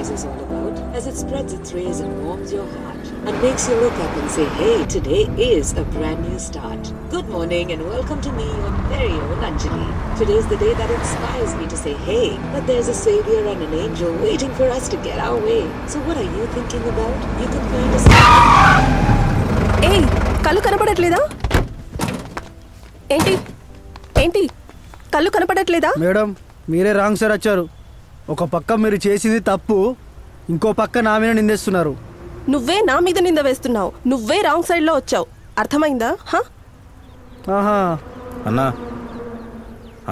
sunrise is all about, as it spreads its rays and warms your heart and makes you look up and say, hey, today is a brand new start. Good morning and welcome to me, your very own Anjali. Today is the day that inspires me to say, hey, that there's a savior and an angel waiting for us to get our way. So what are you thinking about? You can find us. Hey, kallu kanapadatledha? ఏంటి కళ్ళు కనపడట్లేదా? Madam మీరే wrong sir వచ్చారు. ఒక పక్క మీరు చేసింది తప్పు, ఇంకో పక్క నా మీద నిందేస్తున్నారు. నువ్వే నా మీద నింద వేస్తున్నావు. నువ్వే రాంగ్ సైడ్ లో వచ్చావు. అర్థమైందా? ఆహా అన్నా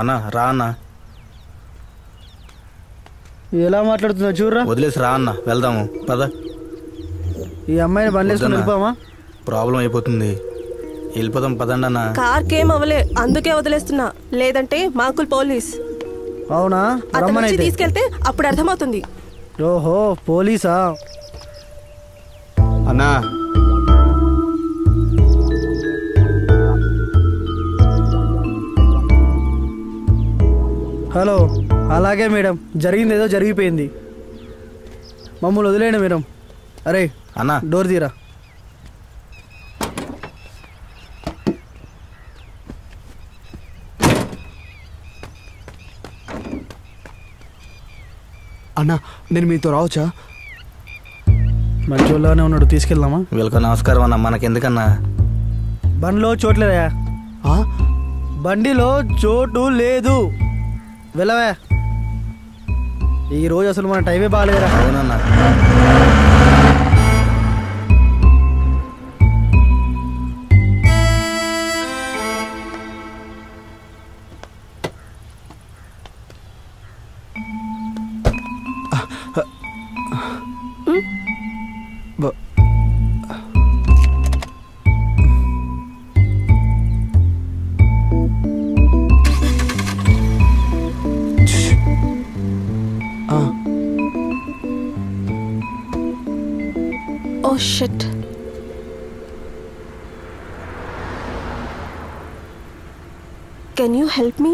అన్నా రా అన్నా. ఎలా మాట్లాడుతున్నా చూడరా. వదిలేసి రా అన్న, వెళ్దాము పద. ఈ అమ్మాయిని బండ్లేసుకుని వెళ్ళిపోమా? ప్రాబ్లం అయిపోతుంది, వెళ్ళిపోదాం పదండి అన్న. కార్కేం అవలే, అందుకే వదిలేస్తున్నా. లేదంటే మాకుల్ పోలీస్. అవునా? అతను తీసుకెళ్తే అప్పుడు అర్థమవుతుంది. ఓహో పోలీసా? అన్నా హలో. అలాగే మేడం, జరిగింది ఏదో జరిగిపోయింది, మమ్మల్ని వదిలేయండి మేడం. అరే అన్నా డోర్ తీరా. అన్నా నేను మీతో రావచ్చా? మంచోళ్ళనే ఉన్నాడు, తీసుకెళ్దామా? వీళ్ళకి నమస్కారం అన్న, మనకెందుకన్నా? బండిలో చోట్లేదా? బండిలో చోటు లేదు, వెళ్ళవే. ఈరోజు అసలు మన టైమే బాగాలేదురా. అవునన్నా. Oh shit. Can you help me,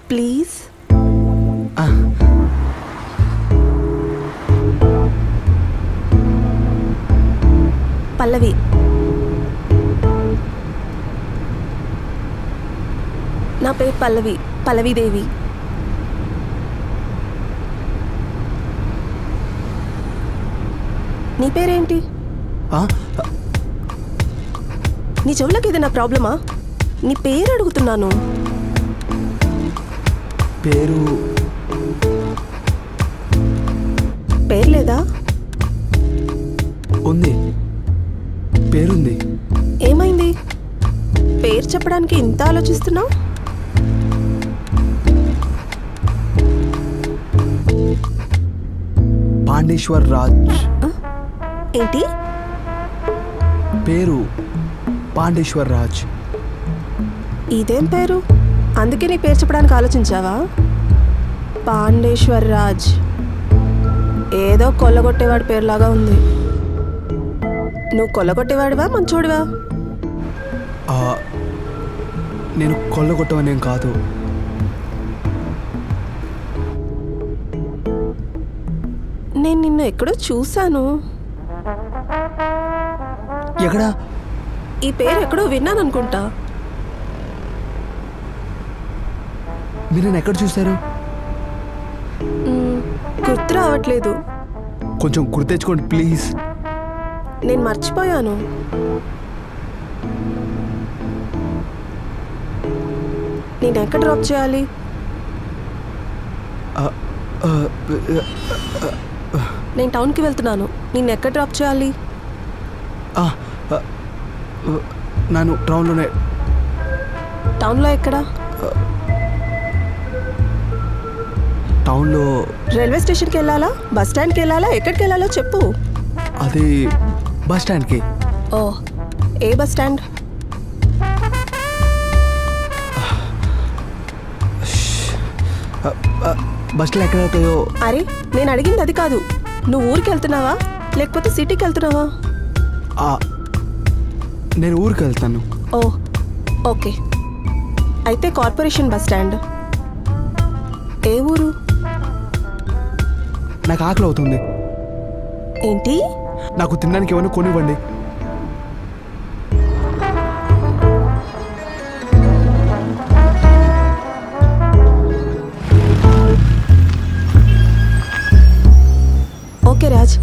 please? పల్లవి. నా పేరు పల్లవి, పల్లవిదేవి. నీ పేరేంటి? నీ చెవులకు ఏదైనా ప్రాబ్లమా? నీ పేరు అడుగుతున్నాను. పేరు లేదా? ఉంది, పేరుంది. ఏమైంది? పేరు చెప్పడానికి ఇంత ఆలోచిస్తున్నావు? పాండేశ్వర్ రాజ్. ఏంటి పేరు? పాండేశ్వర్ రాజ్. ఇదేం పేరు? అందుకే నీ పేరు చెప్పడానికి ఆలోచించావా? పాండేశ్వర్ రాజ్ ఏదో కొల్లగొట్టేవాడి పేరులాగా ఉంది. నువ్వు కొల్లగొట్టేవాడివా మంచోడివా? నేను కొల్లగొట్టవనేం కాదు. నేను నిన్ను ఎక్కడో చూశాను. ఎక్కడా? ఈ పేరు ఎక్కడో విన్నాను అనుకుంటా. మీరు నన్ను ఎక్కడ చూశారు? గుర్తు రావట్లేదు. కొంచెం గుర్తు తెచ్చుకోండి ప్లీజ్. నేను మర్చిపోయాను. నేను ఎక్కడ డ్రాప్ చేయాలి? నేను టౌన్కి వెళ్తున్నాను. నిన్ను ఎక్కడ డ్రాప్ చేయాలి? నేను టౌన్లోనే. టౌన్లో ఎక్కడ? టౌన్లో రైల్వే స్టేషన్కి వెళ్ళాలా, బస్ స్టాండ్కి వెళ్ళాలా, ఎక్కడికి వెళ్ళాలో చెప్పు. అది బస్ స్టాండ్కి. ఓ, ఏ బస్ స్టాండ్? బస్సులు ఎక్కడ అవుతాయో. అరే నేను అడిగింది అది కాదు. నువ్వు ఊరికి వెళ్తున్నావా లేకపోతే సిటీకి వెళ్తున్నావా? నేను ఊరికి వెళ్తాను. ఓ ఓకే, అయితే కార్పొరేషన్ బస్ స్టాండ్. ఏ ఊరు? నాకు ఆకలి అవుతుంది, ఏంటి? నాకు తినడానికి ఏమైనా కొనివ్వండి. ఓకే రాజ్,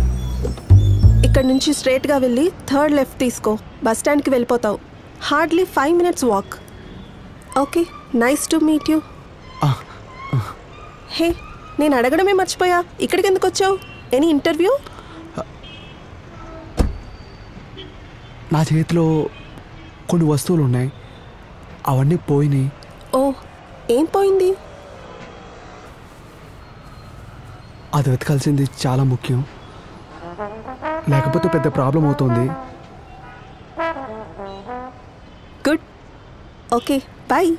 ఇక్కడ నుంచి స్ట్రైట్గా వెళ్ళి థర్డ్ లెఫ్ట్ తీసుకో. బస్ స్టాండ్కి వెళ్ళిపోతావు. Hardly 5 minutes walk. Okay, nice to meet you. Hey, నేను అడగడమే మర్చిపోయా, ఇక్కడికి ఎందుకు వచ్చావు? Any interview? నా చేతిలో కొన్ని వస్తువులు ఉన్నాయి, అవన్నీ పోయినాయి. ఓ, ఏం పోయింది? అది వెతకాల్సింది చాలా ముఖ్యం, లేకపోతే పెద్ద ప్రాబ్లం అవుతుంది. గుడ్. Okay, bye.